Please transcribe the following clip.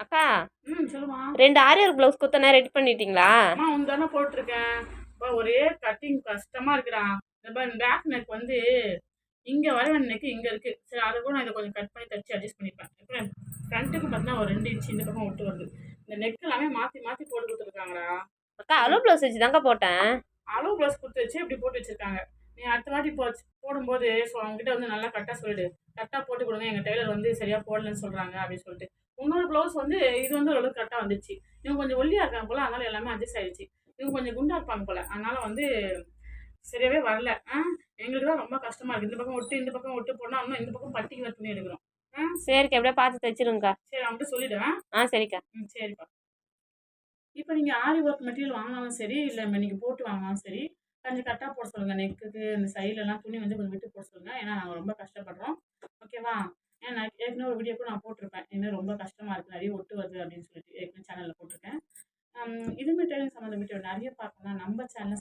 அக்கா, சொல்லுமா. 2 ஆரி work blouse குத்தனே ready பண்ணிட்டீங்களா? ஒன்று தானே போட்டிருக்கேன். இப்போ ஒரே கட்டிங் கஷ்டமா இருக்குடா. இந்த பேக் நெக் வந்து இங்கே வர நெக் இங்கே இருக்கு. சரி, அதை கூட நான் இதை கொஞ்சம் கட் பண்ணி தச்சு அட்ஜஸ்ட் பண்ணிப்பேன். இப்போ ஃப்ரண்ட்டுக்கு பார்த்தீங்கன்னா ஒரு 2 இன்ச் இந்த பக்கம் விட்டு வருது. இந்த நெக் எல்லாமே மாற்றி மாற்றி போட்டு கொடுத்துருக்காங்கடா. அக்கா, சரி, அளவு ப்ளவுஸ் வச்சு தாங்க போட்டேன். அளவு ப்ளவுஸ் கொடுத்து வச்சு இப்படி போட்டு வச்சிருக்காங்க. நீ அடுத்த வாட்டி போடும்போது அவங்ககிட்ட வந்து நல்லா கரெக்டாக சொல்லிடு. கரெக்டாக போட்டு கொடுங்க, எங்கள் டெய்லர் வந்து சரியாக போடலன்னு சொல்கிறாங்க அப்படின்னு சொல்லிட்டு. இன்னொரு ப்ளவுஸ் வந்து இது வந்து ஓரளவுக்கு கரெக்டாக வந்துச்சு. இவங்க கொஞ்சம் ஒல்லியாக இருக்காங்க போல, அதனால எல்லாமே அட்ஜஸ்ட் ஆயிடுச்சு. இவங்க கொஞ்சம் குண்டா இருப்பாங்க போல, அதனால வந்து சரியாவே வரல. எங்களுக்கு தான் ரொம்ப கஷ்டமா இருக்கு. இந்த பக்கம் ஒட்டு இந்த பக்கம் ஒட்டு போனால் இன்னும் இந்த பக்கம் பட்டிக்கு வேறு துணி எடுக்கிறோம். சரிக்கா, எப்படியா பார்த்து தைச்சிருங்கக்கா. சரி, அவங்ககிட்ட சொல்லிடுவேன். சரிக்கா. சரிப்பா. இப்போ நீங்கள் ஆரி ஒர்க் மெட்டீரியல் வாங்கினாலும் சரி, இல்லை நீங்கள் போட்டு வாங்கினாலும் சரி, கொஞ்சம் கரெக்டாக போட சொல்லுங்கள். நெக்குக்கு இந்த சைட்லலாம் துணி வந்து கொஞ்சம் விட்டு போட சொல்லுங்கள். ஏன்னா நாங்கள் ரொம்ப கஷ்டப்படுறோம். ஓகேவா? ஏன்னா நான் ஏற்கனவே ஒரு வீடியோ கூட நான் போட்டிருப்பேன். இன்னும் ரொம்ப கஷ்டமாக இருக்குது, நிறைய ஒட்டு வருது அப்படின்னு சொல்லிட்டு ஏற்கனவே சேனலில் போட்டிருக்கேன். இதுமாரி டெய்லரிங் சம்மந்த வீடியோ நிறைய பார்க்கணும்னா நம்ம சேனலை